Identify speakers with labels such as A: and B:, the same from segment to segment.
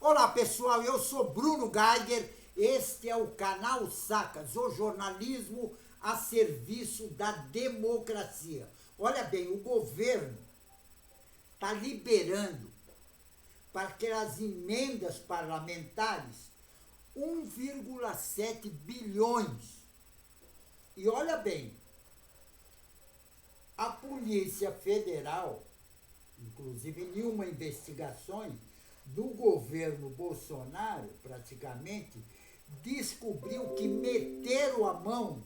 A: Olá pessoal, eu sou Bruno Geiger, este é o canal Sacas, o jornalismo a serviço da democracia. Olha bem, o governo está liberando para aquelas emendas parlamentares 1,7 bilhões. E olha bem, a Polícia Federal, inclusive em uma investigação do governo Bolsonaro, praticamente, descobriu que meteram a mão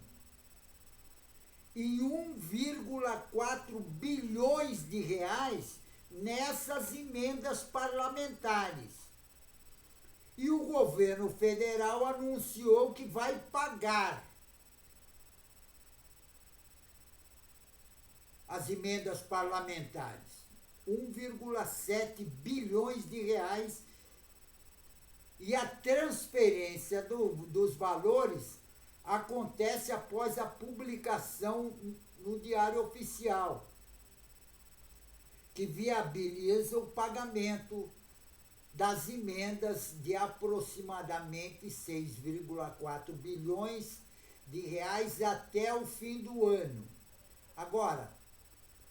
A: em 1,4 bilhões de reais nessas emendas parlamentares. E o governo federal anunciou que vai pagar as emendas parlamentares. 1,7 bilhões de reais, e a transferência dos valores acontece após a publicação no Diário Oficial, que viabiliza o pagamento das emendas de aproximadamente 6,4 bilhões de reais até o fim do ano. Agora,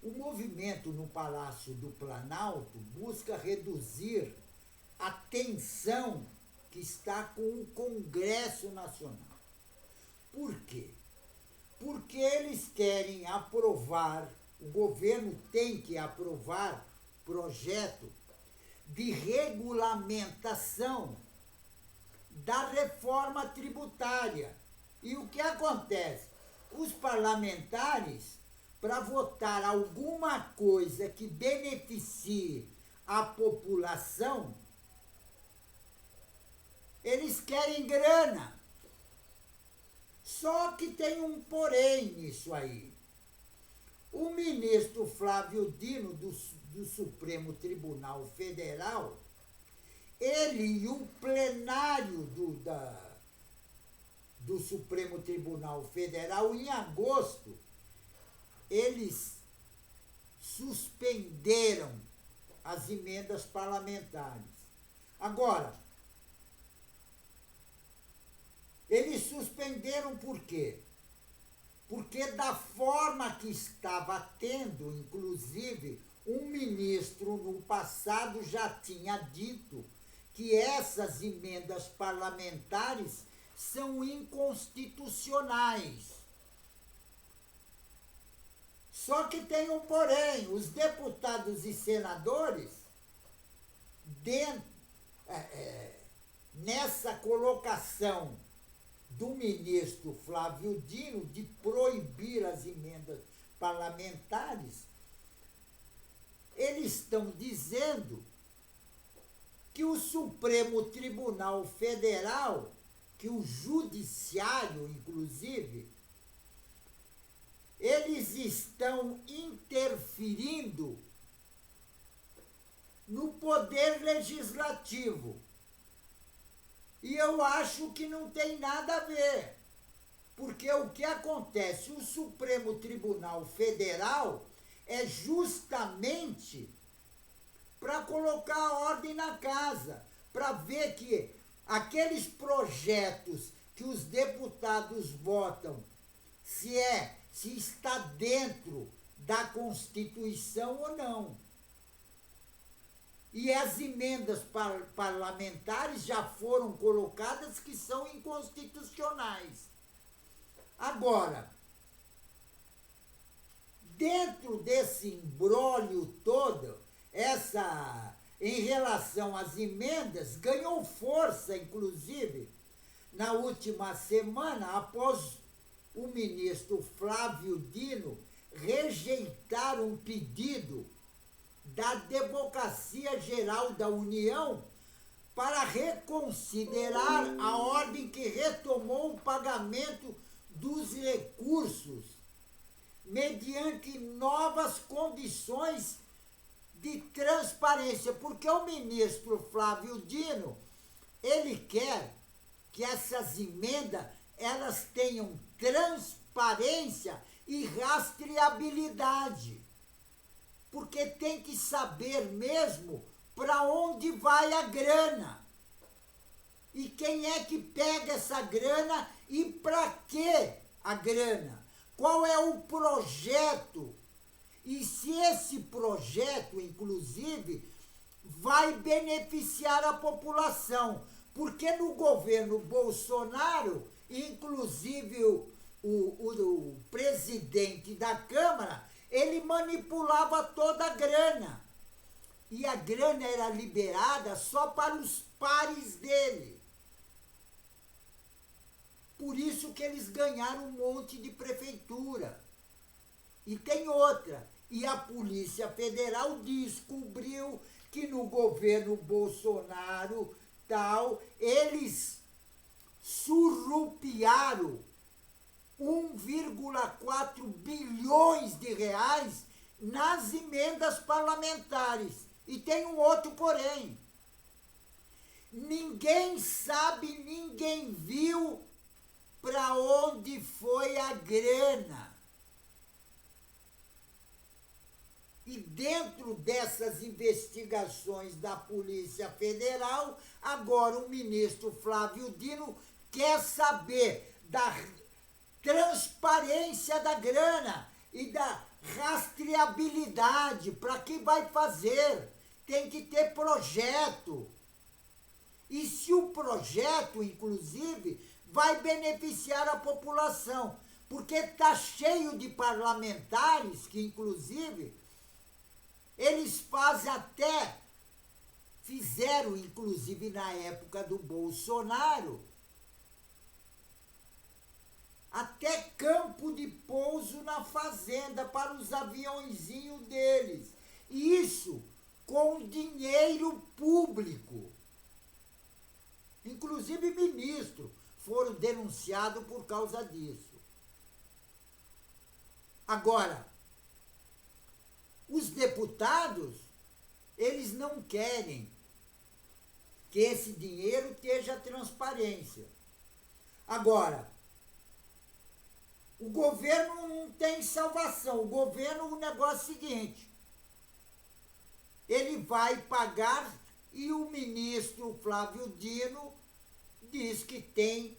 A: o movimento no Palácio do Planalto busca reduzir a tensão que está com o Congresso Nacional. Por quê? Porque eles querem aprovar, o governo tem que aprovar projeto de regulamentação da reforma tributária. E o que acontece? Os parlamentares, para votar alguma coisa que beneficie a população, eles querem grana. Só que tem um porém nisso aí. O ministro Flávio Dino, do Supremo Tribunal Federal, ele e o plenário do Supremo Tribunal Federal, em agosto, eles suspenderam as emendas parlamentares. Agora, eles suspenderam por quê? Porque da forma que estava tendo, inclusive, um ministro no passado já tinha dito que essas emendas parlamentares são inconstitucionais. Só que tem um porém, os deputados e senadores, nessa colocação do ministro Flávio Dino de proibir as emendas parlamentares, eles estão dizendo que o Supremo Tribunal Federal, que o Judiciário, inclusive, eles estão interferindo no poder legislativo. E eu acho que não tem nada a ver. Porque o que acontece? O Supremo Tribunal Federal é justamente para colocar a ordem na casa, para ver que aqueles projetos que os deputados votam, se está dentro da Constituição ou não. E as emendas parlamentares já foram colocadas que são inconstitucionais. Agora, dentro desse imbróglio todo, em relação às emendas, ganhou força, inclusive, na última semana, após o ministro Flávio Dino rejeitar um pedido da Advocacia Geral da União para reconsiderar a ordem que retomou o pagamento dos recursos mediante novas condições de transparência, porque o ministro Flávio Dino, ele quer que essas emendas elas tenham transparência e rastreabilidade. Porque tem que saber mesmo para onde vai a grana. E quem é que pega essa grana e para que a grana? Qual é o projeto? E se esse projeto, inclusive, vai beneficiar a população? Porque no governo Bolsonaro, inclusive o presidente da Câmara, ele manipulava toda a grana. E a grana era liberada só para os pares dele. Por isso que eles ganharam um monte de prefeitura. E tem outra. E a Polícia Federal descobriu que no governo Bolsonaro tal, eles surrupiaram 1,4 bilhões de reais nas emendas parlamentares. E tem um outro porém. Ninguém sabe, ninguém viu para onde foi a grana. E dentro dessas investigações da Polícia Federal, agora o ministro Flávio Dino quer saber da transparência da grana e da rastreabilidade. Para que vai fazer? Tem que ter projeto. E se o projeto, inclusive, vai beneficiar a população, porque está cheio de parlamentares que, inclusive, eles fazem até, fizeram, inclusive, na época do Bolsonaro, até campo de pouso na fazenda para os aviãozinhos deles. E isso com dinheiro público. Inclusive ministros foram denunciados por causa disso. Agora, os deputados, eles não querem que esse dinheiro esteja transparência. Agora, o governo não tem salvação. O governo, o negócio é o seguinte, ele vai pagar e o ministro Flávio Dino diz que tem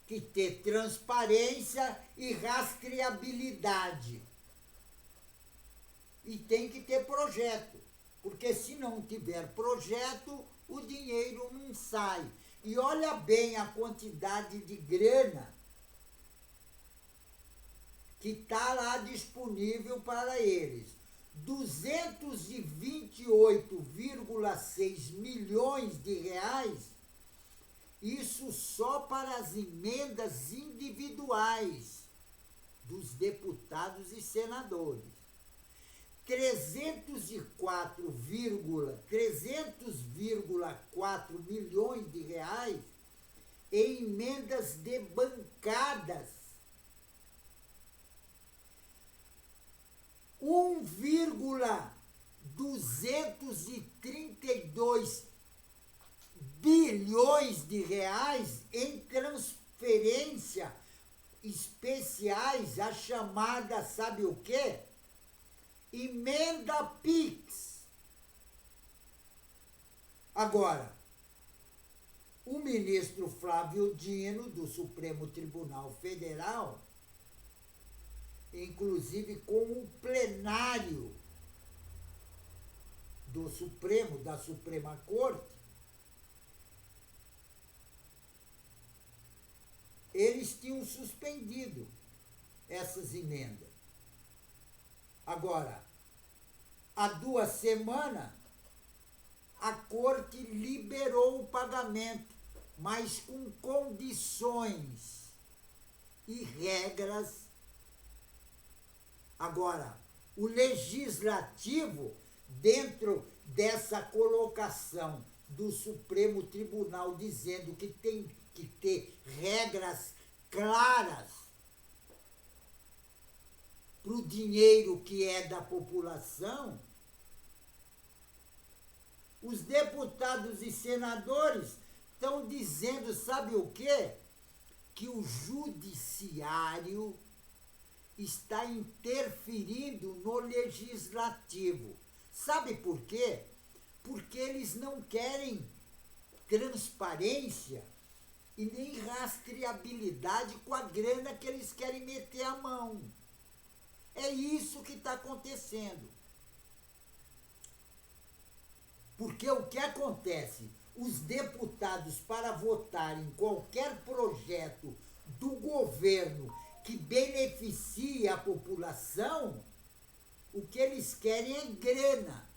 A: que ter transparência e rastreabilidade. E tem que ter projeto, porque se não tiver projeto, o dinheiro não sai. E olha bem a quantidade de grana que está lá disponível para eles. 228,6 milhões de reais, isso só para as emendas individuais dos deputados e senadores. 300,4 milhões de reais em emendas de bancadas. 1,232 bilhões de reais em transferência especiais, a chamada, sabe o quê? Emenda PIX. Agora, o ministro Flávio Dino, do Supremo Tribunal Federal, inclusive com o plenário do Supremo, da Suprema Corte, eles tinham suspendido essas emendas. Agora, há 2 semanas, a Corte liberou o pagamento, mas com condições e regras. Agora, o Legislativo, dentro dessa colocação do Supremo Tribunal, dizendo que tem que ter regras claras para o dinheiro que é da população, os deputados e senadores estão dizendo, sabe o quê? Que o judiciário está interferindo no legislativo. Sabe por quê? Porque eles não querem transparência e nem rastreabilidade com a grana que eles querem meter a mão. É isso que está acontecendo. Porque o que acontece? Os deputados, para votar em qualquer projeto do governo que beneficie a população, o que eles querem é grana.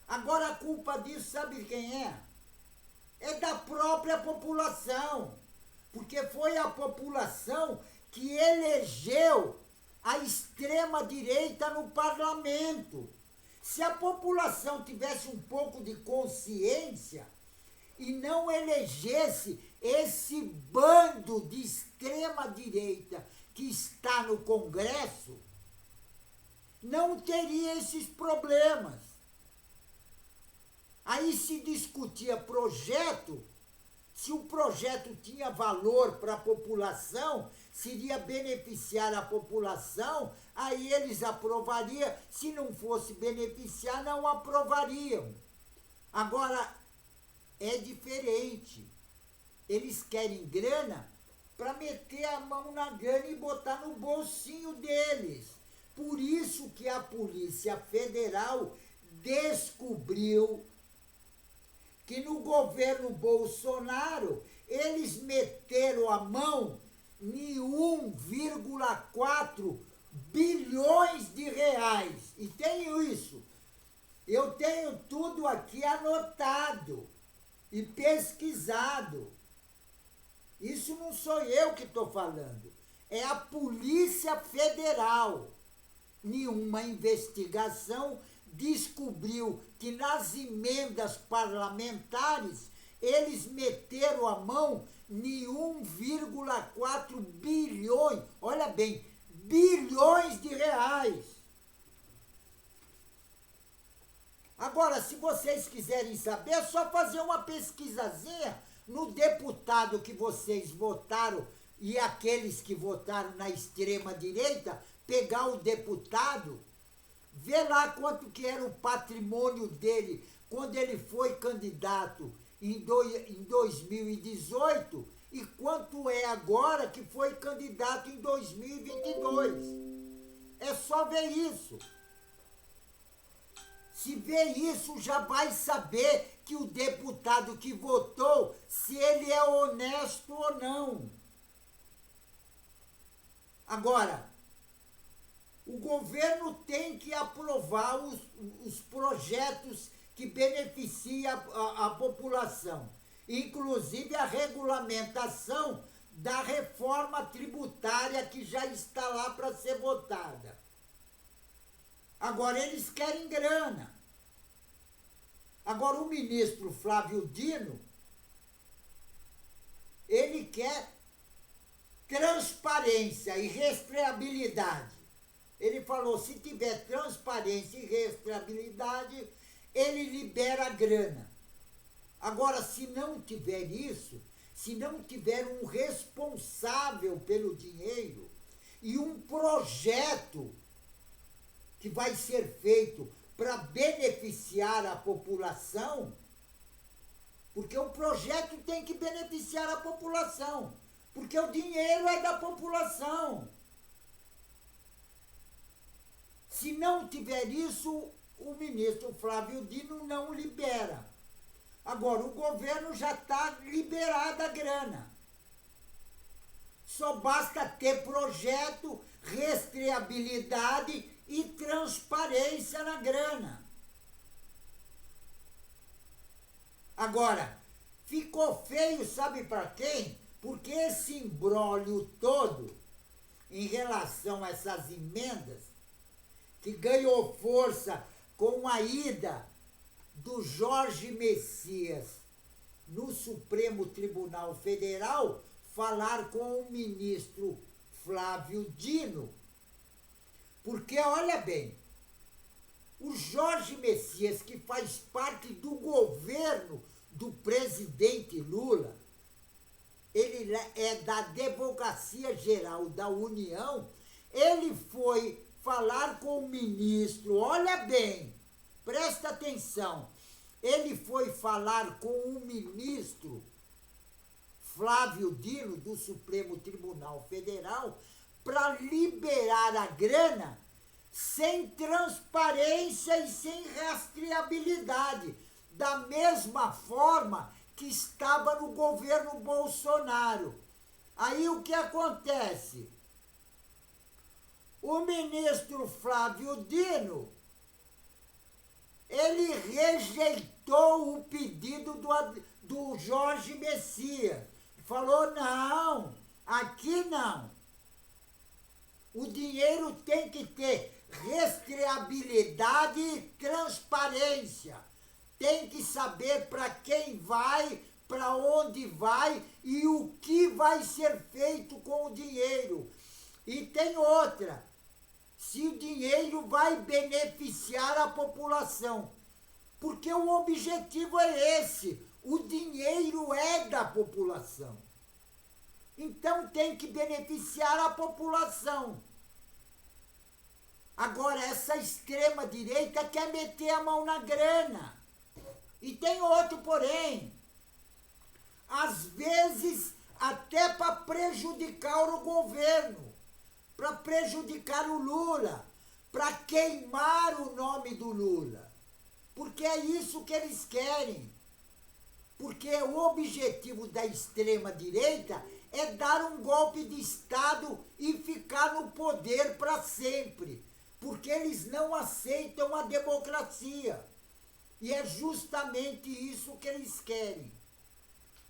A: Agora a culpa disso, sabe quem é? É da própria população. Porque foi a população que elegeu a extrema-direita no parlamento. Se a população tivesse um pouco de consciência e não elegesse esse bando de extrema-direita que está no Congresso, não teria esses problemas. Aí se discutia projeto, se o projeto tinha valor para a população, se iria beneficiar a população, aí eles aprovariam, se não fosse beneficiar, não aprovariam. Agora, é diferente. Eles querem grana para meter a mão na grana e botar no bolsinho deles. Por isso que a Polícia Federal descobriu que no governo Bolsonaro eles meteram a mão em 1,4 bilhões de reais. E tenho isso. Eu tenho tudo aqui anotado e pesquisado. Isso não sou eu que estou falando. É a Polícia Federal. Em uma investigação, descobriu que nas emendas parlamentares eles meteram a mão em 1,4 bilhões, olha bem, bilhões de reais. Agora, se vocês quiserem saber, é só fazer uma pesquisazinha no deputado que vocês votaram e aqueles que votaram na extrema-direita, pegar o deputado, ver lá quanto que era o patrimônio dele quando ele foi candidato em 2018 e quanto é agora que foi candidato em 2022. É só ver isso. Se ver isso, já vai saber que o deputado que votou, se ele é honesto ou não. Agora, o governo tem que aprovar os projetos que beneficiam a população, inclusive a regulamentação da reforma tributária que já está lá para ser votada. Agora, eles querem grana. Agora, o ministro Flávio Dino, ele quer transparência e rastreabilidade. Ele falou, se tiver transparência e rastreabilidade, ele libera a grana. Agora, se não tiver isso, se não tiver um responsável pelo dinheiro e um projeto que vai ser feito para beneficiar a população, porque o projeto tem que beneficiar a população, porque o dinheiro é da população. Se não tiver isso, o ministro Flávio Dino não libera. Agora, o governo já está liberada a grana. Só basta ter projeto, rastreabilidade e transparência na grana. Agora, ficou feio, sabe para quem? Porque esse imbróglio todo, em relação a essas emendas, que ganhou força com a ida do Jorge Messias no Supremo Tribunal Federal, falar com o ministro Flávio Dino. Porque, olha bem, o Jorge Messias, que faz parte do governo do presidente Lula, ele é da Advocacia Geral da União, ele foi falar com o ministro, olha bem, presta atenção, ele foi falar com o ministro Flávio Dino, do Supremo Tribunal Federal, para liberar a grana sem transparência e sem rastreabilidade, da mesma forma que estava no governo Bolsonaro. Aí o que acontece? O ministro Flávio Dino, ele rejeitou o pedido do Jorge Messias. Falou, não, aqui não. O dinheiro tem que ter rastreabilidade e transparência. Tem que saber para quem vai, para onde vai e o que vai ser feito com o dinheiro. E tem outra, se o dinheiro vai beneficiar a população. Porque o objetivo é esse, o dinheiro é da população. Então tem que beneficiar a população. Agora, essa extrema-direita quer meter a mão na grana. E tem outro porém. Às vezes, até para prejudicar o governo, para prejudicar o Lula, para queimar o nome do Lula. Porque é isso que eles querem. Porque o objetivo da extrema-direita é dar um golpe de Estado e ficar no poder para sempre. Porque eles não aceitam a democracia. E é justamente isso que eles querem.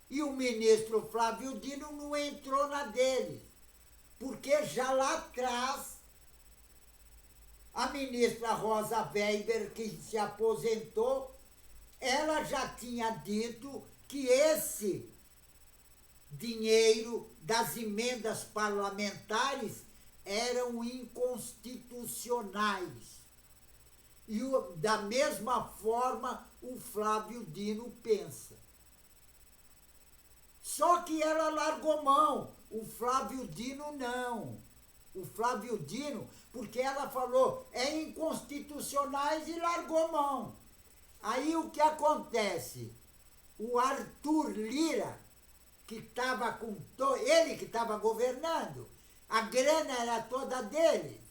A: E o ministro Flávio Dino não entrou na deles. Porque já lá atrás, a ministra Rosa Weber, que se aposentou, ela já tinha dito que esse dinheiro das emendas parlamentares eram inconstitucionais. E da mesma forma o Flávio Dino pensa. Só que ela largou mão, o Flávio Dino não. O Flávio Dino, porque ela falou, é inconstitucionais e largou mão. Aí o que acontece? O Arthur Lira, que estava com ele que estava governando, a grana era toda dele.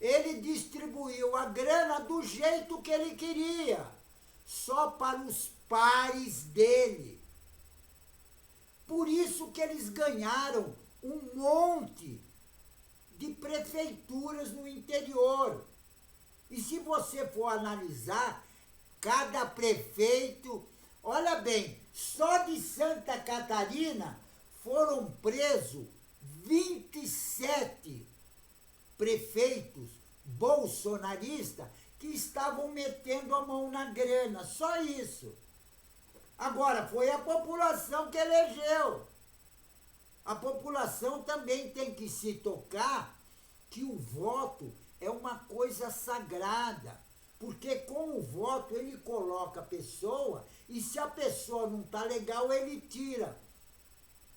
A: Ele distribuiu a grana do jeito que ele queria, só para os pares dele. Por isso que eles ganharam um monte de prefeituras no interior. E se você for analisar, cada prefeito, olha bem, só de Santa Catarina foram presos 27 prefeitos bolsonaristas que estavam metendo a mão na grana, só isso. Agora, foi a população que elegeu. A população também tem que se tocar que o voto é uma coisa sagrada. Porque com o voto ele coloca a pessoa e se a pessoa não está legal, ele tira.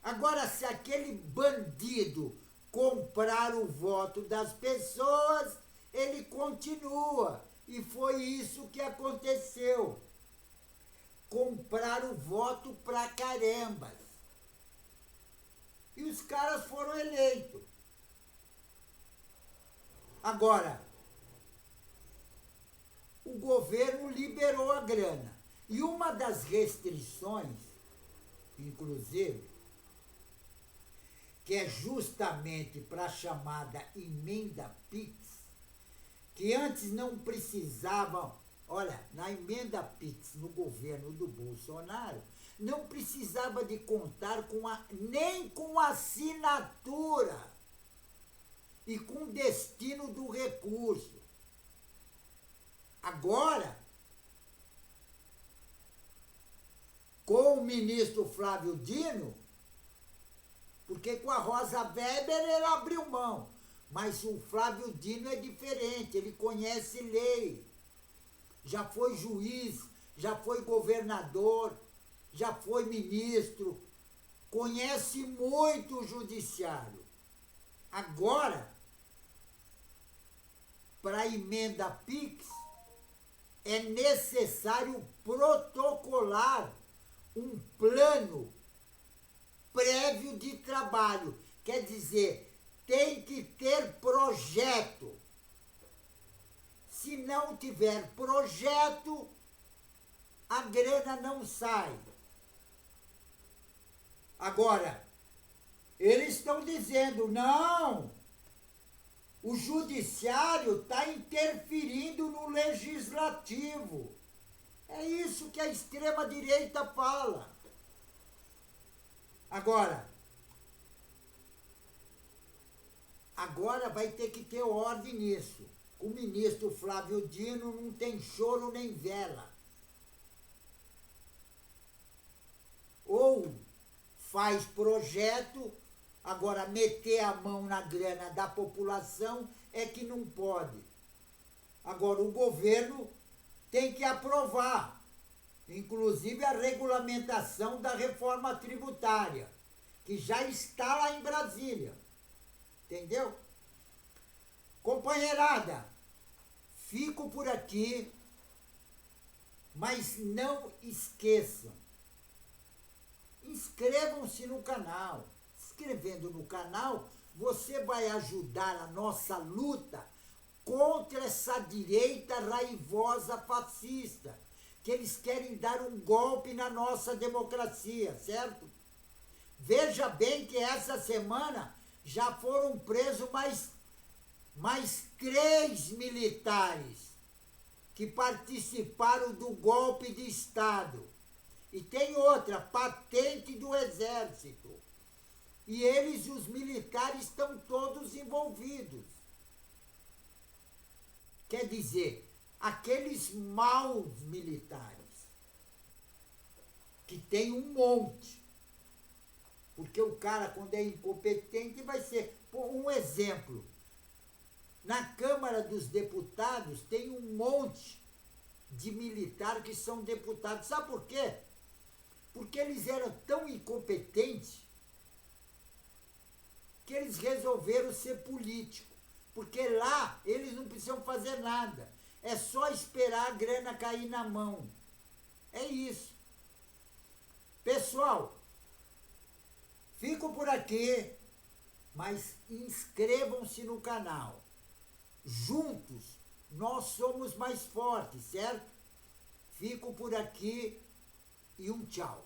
A: Agora, se aquele bandido comprar o voto das pessoas, ele continua. E foi isso que aconteceu. Compraram o voto pra caramba. E os caras foram eleitos. Agora, o governo liberou a grana. E uma das restrições, inclusive, que é justamente para a chamada emenda PIX, que antes não precisavam, olha, na emenda PIX no governo do Bolsonaro, não precisava de contar nem com a assinatura e com o destino do recurso. Agora, com o ministro Flávio Dino, porque com a Rosa Weber ele abriu mão, mas o Flávio Dino é diferente, ele conhece lei, já foi juiz, já foi governador, já foi ministro, conhece muito o judiciário. Agora, para a emenda PIX, é necessário protocolar um plano prévio de trabalho. Quer dizer, tem que ter projeto. Se não tiver projeto, a grana não sai. Agora, eles estão dizendo, não, o judiciário está interferindo no legislativo. É isso que a extrema-direita fala. Agora vai ter que ter ordem nisso. O ministro Flávio Dino não tem choro nem vela. Ou faz projeto, agora meter a mão na grana da população é que não pode. Agora o governo tem que aprovar, inclusive a regulamentação da reforma tributária, que já está lá em Brasília. Entendeu? Companheirada, fico por aqui, mas não esqueçam, inscrevam-se no canal. Inscrevendo no canal, você vai ajudar a nossa luta contra essa direita raivosa fascista, que eles querem dar um golpe na nossa democracia, certo? Veja bem que essa semana já foram presos mais 3 militares que participaram do golpe de Estado. E tem outra, patente do Exército. E eles, os militares, estão todos envolvidos. Quer dizer, aqueles maus militares, que tem um monte. Porque o cara, quando é incompetente, vai ser... Um exemplo, na Câmara dos Deputados tem um monte de militares que são deputados. Sabe por quê? Porque eles eram tão incompetentes que eles resolveram ser políticos. Porque lá eles não precisam fazer nada. É só esperar a grana cair na mão. É isso. Pessoal, fico por aqui, mas inscrevam-se no canal. Juntos, nós somos mais fortes, certo? Fico por aqui e um tchau.